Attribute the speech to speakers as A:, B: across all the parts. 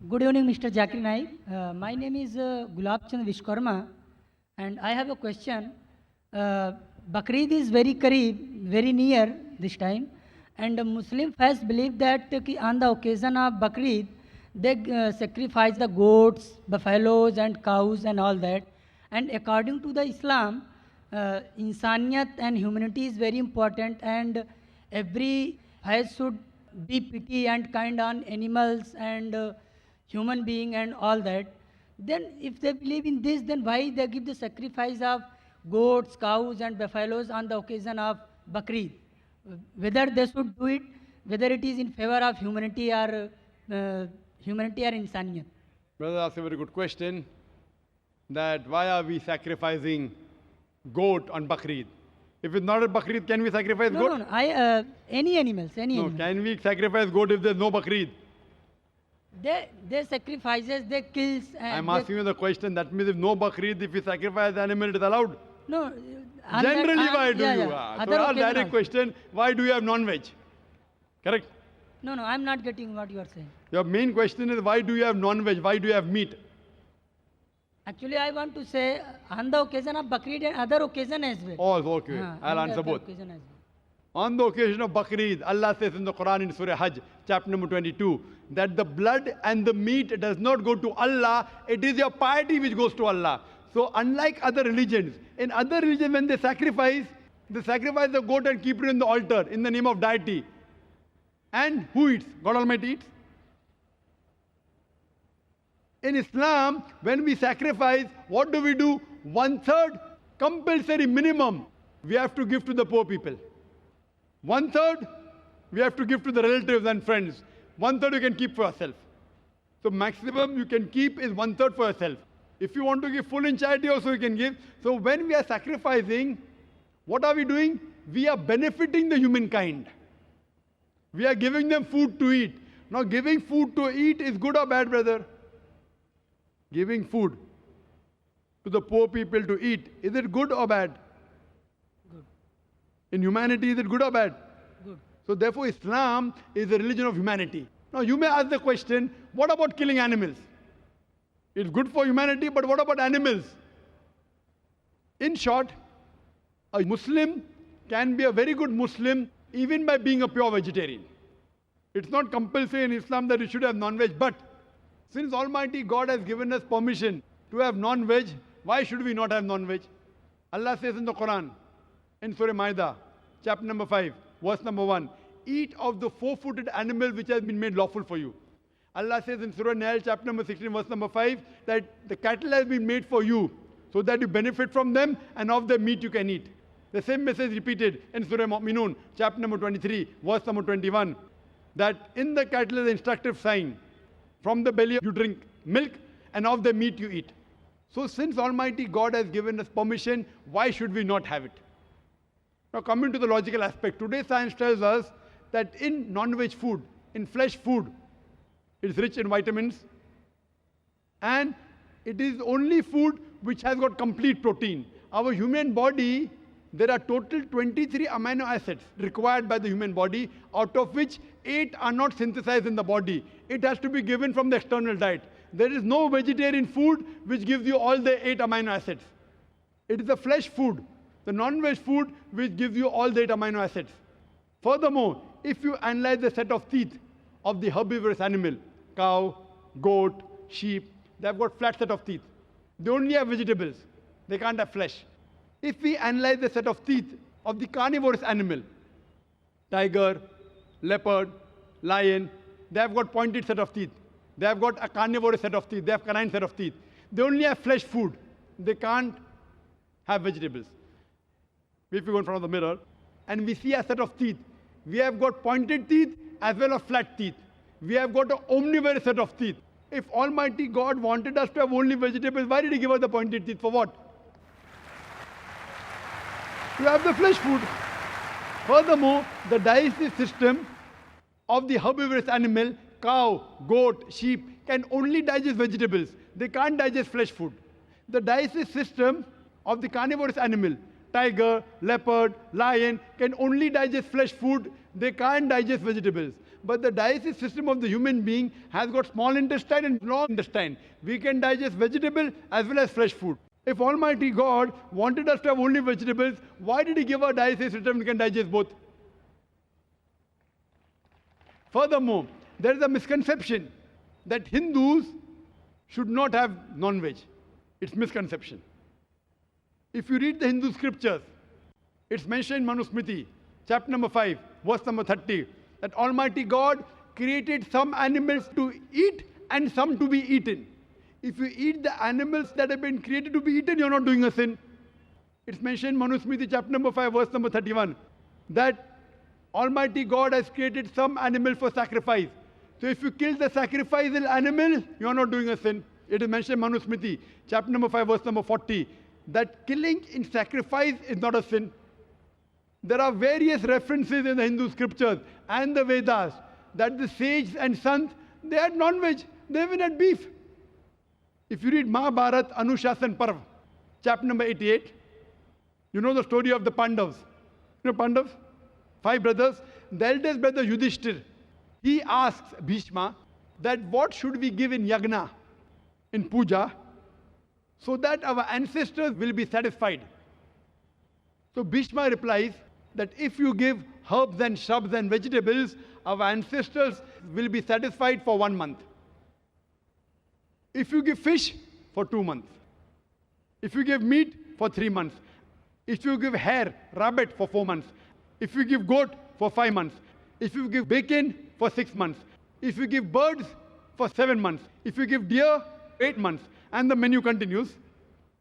A: Good evening, Mr. Zakir Naik. My name is Gulab Chand Vishkarma, and I have a question. Bakrid is very Kareeb, very near this time, and the Muslim faith believe that on the occasion of Bakrid, they sacrifice the goats, buffaloes, and cows, and all that. And according to the Islam, insaniyat and humanity is very important, and every faith should be pity and kind on animals and human being and all that. Then if they believe in this, then why they give the sacrifice of goats, cows and buffaloes on the occasion of Bakrid? Whether they should do it, whether it is in favor of humanity or insaniyat.
B: Brother asked a very good question, that why are we sacrificing goat on Bakrid? If it's not a Bakrid, can we sacrifice goat?
A: No. Any animals, any
B: No,
A: animals.
B: can we sacrifice goat if there's no Bakrid?
A: They sacrifices, they kills.
B: I'm asking you the question, that means if no Bakrid, if we sacrifice the animal, it is allowed?
A: No.
B: Generally, why do you?
A: Other
B: So our
A: occasion
B: direct
A: also.
B: question, why do you have non-veg? Correct?
A: No, I'm not getting what you are saying.
B: Your main question is, why do you have non-veg? Why do you have meat?
A: Actually, I want to say on the occasion of Bakrid and other occasion as well.
B: Oh, okay.
A: Haan,
B: I'll
A: on the
B: answer
A: other
B: both.
A: occasion as well.
B: On the occasion of Bakrid, Allah says in the Quran in Surah Hajj, chapter number 22, that the blood and the meat does not go to Allah, it is your piety which goes to Allah. So unlike other religions, in other religions when they sacrifice the goat and keep it in the altar in the name of deity. And who eats? God Almighty eats. In Islam, when we sacrifice, what do we do? 1/3 compulsory minimum we have to give to the poor people. 1/3 we have to give to the relatives and friends. 1/3 you can keep for yourself. So maximum you can keep is 1/3 for yourself. If you want to give full in charity also you can give. So when we are sacrificing, what are we doing? We are benefiting the humankind. We are giving them food to eat. Now giving food to eat is good or bad, brother? Giving food to the poor people to eat, is it good or bad?
A: Good.
B: In humanity, is it good or bad?
A: Good.
B: So therefore Islam is a religion of humanity. Now you may ask the question, what about killing animals? It's good for humanity, but what about animals? In short, a Muslim can be a very good Muslim even by being a pure vegetarian. It's not compulsory in Islam that you should have non-veg, but since Almighty God has given us permission to have non-veg, why should we not have non-veg? Allah says in the Quran, in Surah Ma'idah, chapter number 5, verse number 1, eat of the four-footed animal which has been made lawful for you. Allah says in Surah Nahl, chapter number 16, verse number 5, that the cattle has been made for you, so that you benefit from them, and of the meat you can eat. The same message repeated in Surah Mu'minun, chapter number 23, verse number 21, that in the cattle is an instructive sign. From the belly you drink milk, and of the meat you eat. So since Almighty God has given us permission, why should we not have it? Now coming to the logical aspect, today science tells us that in non-veg food, in flesh food, it is rich in vitamins, and it is only food which has got complete protein. Our human body, there are total 23 amino acids required by the human body, out of which 8 are not synthesized in the body. It has to be given from the external diet. There is no vegetarian food which gives you all the 8 amino acids. It is the flesh food, the non-veg food, which gives you all the 8 amino acids. Furthermore, if you analyze the set of teeth of the herbivorous animal, cow, goat, sheep, they have got flat set of teeth. They only have vegetables. They can't have flesh. If we analyze the set of teeth of the carnivorous animal, tiger, leopard, lion, they have got pointed set of teeth. They have got a carnivorous set of teeth. They have canine set of teeth. They only have flesh food. They can't have vegetables. If we go in front of the mirror and we see a set of teeth, we have got pointed teeth as well as flat teeth. We have got an omnivorous set of teeth. If Almighty God wanted us to have only vegetables, why did He give us the pointed teeth? For what? To have the flesh food. Furthermore, the digestive system of the herbivorous animal, cow, goat, sheep, can only digest vegetables. They can't digest flesh food. The digestive system of the carnivorous animal, tiger, leopard, lion, can only digest flesh food. They can't digest vegetables. but the digestive system of the human being has got small intestine and long intestine. We can digest vegetable as well as fresh food. If Almighty God wanted us to have only vegetables, why did He give our digestive system we can digest both? Furthermore, there is a misconception that Hindus should not have non-veg. It's misconception. If you read the Hindu scriptures, it's mentioned in Manusmriti, chapter number 5, verse number 30, that Almighty God created some animals to eat and some to be eaten. If you eat the animals that have been created to be eaten, you're not doing a sin. It's mentioned in Manusmriti, chapter number 5, verse number 31, that Almighty God has created some animal for sacrifice. So if you kill the sacrificial animal, you're not doing a sin. It is mentioned in Manusmriti, chapter number 5, verse number 40, that killing in sacrifice is not a sin. There are various references in the Hindu scriptures and the Vedas that the sages and sons, they had non-veg, they even had beef. If you read Mahabharat Anushasan Parv, chapter number 88, you know the story of the Pandavas. You know Pandavas? 5 brothers. The eldest brother Yudhishthir, he asks Bhishma that what should we give in yagna, in puja, so that our ancestors will be satisfied. So Bhishma replies that if you give herbs and shrubs and vegetables, our ancestors will be satisfied for 1 month. If you give fish, for 2 months. If you give meat, for 3 months. If you give hare, rabbit, for 4 months. If you give goat, for 5 months. If you give bacon, for 6 months. If you give birds, for 7 months. If you give deer, 8 months. And the menu continues.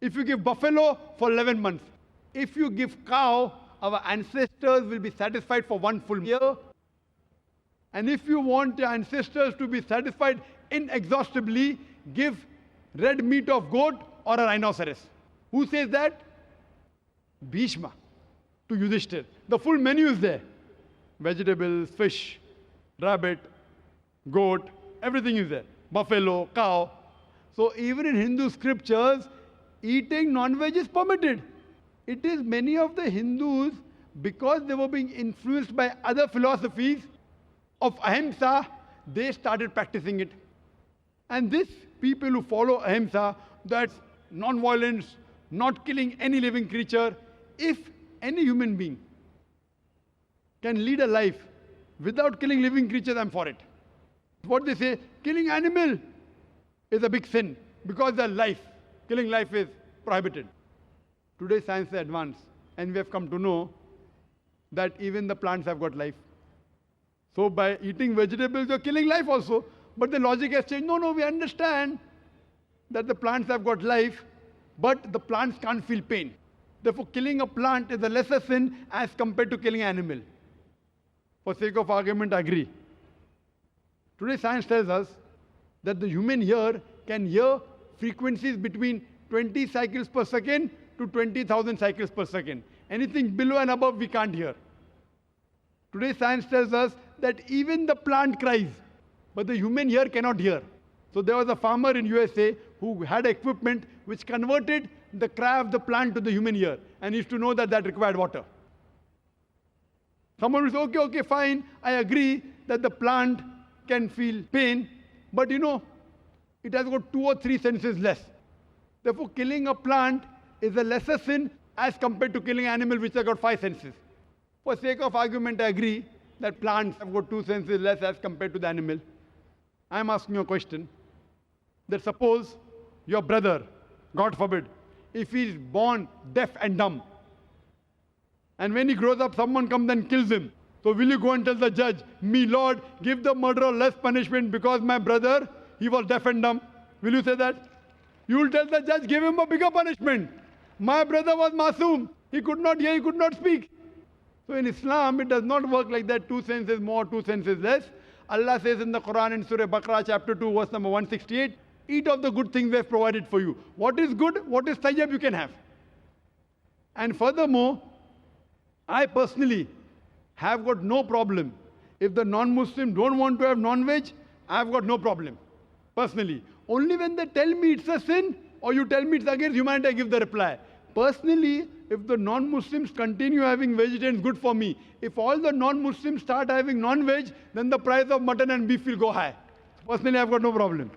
B: If you give buffalo, for 11 months. If you give cow, our ancestors will be satisfied for 1 full year. And if you want your ancestors to be satisfied inexhaustibly, give red meat of goat or a rhinoceros. Who says that? Bhishma to Yudhishthir. The full menu is there. Vegetables, fish, rabbit, goat, everything is there. Buffalo, cow. So even in Hindu scriptures, eating non-veg is permitted. It is many of the Hindus, because they were being influenced by other philosophies of ahimsa, they started practicing it. And these people who follow ahimsa, that's non-violence, not killing any living creature, if any human being can lead a life without killing living creatures, I'm for it. What they say, killing animal is a big sin because they're life. Killing life is prohibited. Today science is advanced and we have come to know that even the plants have got life. So by eating vegetables, you're killing life also. But the logic has changed. No, we understand that the plants have got life, but the plants can't feel pain. Therefore, killing a plant is a lesser sin as compared to killing an animal. For sake of argument, I agree. Today science tells us that the human ear can hear frequencies between 20 cycles per second to 20,000 cycles per second. Anything below and above we can't hear. Today science tells us that even the plant cries, but the human ear cannot hear. So there was a farmer in USA who had equipment which converted the cry of the plant to the human ear, and he used to know that that required water. Someone will say, okay, fine, I agree that the plant can feel pain, but you know, it has got 2 or 3 senses less. Therefore, killing a plant is a lesser sin as compared to killing an animal which has got 5 senses. For sake of argument, I agree that plants have got 2 senses less as compared to the animal. I am asking you a question. That suppose your brother, God forbid, if he is born deaf and dumb, and when he grows up, someone comes and kills him. So will you go and tell the judge, me Lord, give the murderer less punishment because my brother, he was deaf and dumb? Will you say that? You will tell the judge, give him a bigger punishment. My brother was masoom. He could not hear, he could not speak. So in Islam, it does not work like that. 2 senses more, 2 senses less. Allah says in the Quran in Surah Baqarah chapter 2 verse number 168, eat of the good things we have provided for you. What is good, what is tayyib you can have. And furthermore, I personally have got no problem. If the non-Muslim don't want to have non-veg, I have got no problem. Personally. Only when they tell me it's a sin or you tell me it's against humanity, I give the reply. personally, if the non-Muslims continue having vegetarians, good for me. If all the non-Muslims start having non-veg, then the price of mutton and beef will go high. Personally, I've got no problem.